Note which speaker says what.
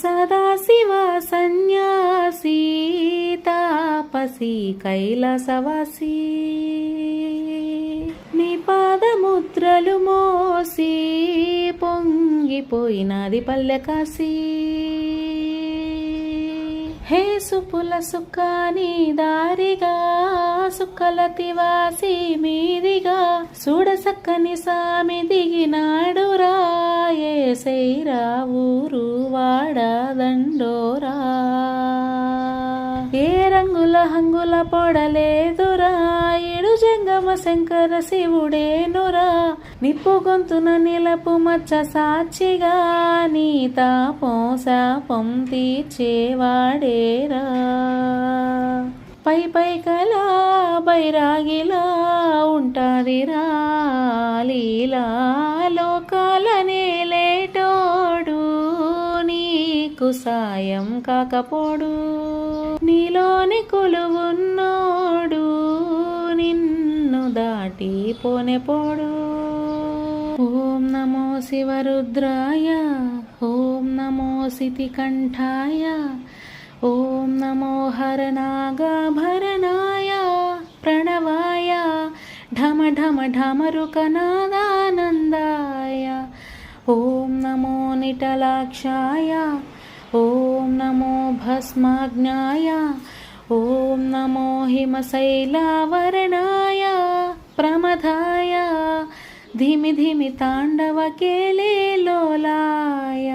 Speaker 1: సదాశివ సన్యాసి తాపసి కైలాసవాసి నీ పాదముద్రలు మోసి పొంగిపోయినది పల్లెకాసి హే సుపుల సుఖాని దారిగా సుక్కలతివాసి మీదిగా చూడసక్కని సామి దిగినాడురా ఏసైరా ఊరు వాడదండోరా ఏ రంగుల హంగుల పొడలేదురా ఏడు జంగమ శంకర శివుడేనురా నిప్పు గొంతున నిలపు మచ్చ సాక్షిగా నీ తాపం శాపం తీర్చేవాడేరా పై పై కలా బైరాగిలా ఉంటాదిరా లీలా లోకాలనే లేటోడు నీకు సాయం కాకపోడు నీలోని కొలువున్నోడు నిన్ను దాటి పోనెపోడు ఓం నమో శివరుద్రాయ ఓం నమో సితికంఠాయ ఓం నమో హరనాగాభరణాయ ప్రణవాయ ఢమ ఢమ ఢమరుకనాదానందాయ ఓం నమో నిటలాక్షాయ ఓం నమో భస్మాజ్ఞాయ ఓం నమో హిమశైలావరణాయ ప్రమదాయ ధిమి ధిమి తాండవ కేళే లోలాయ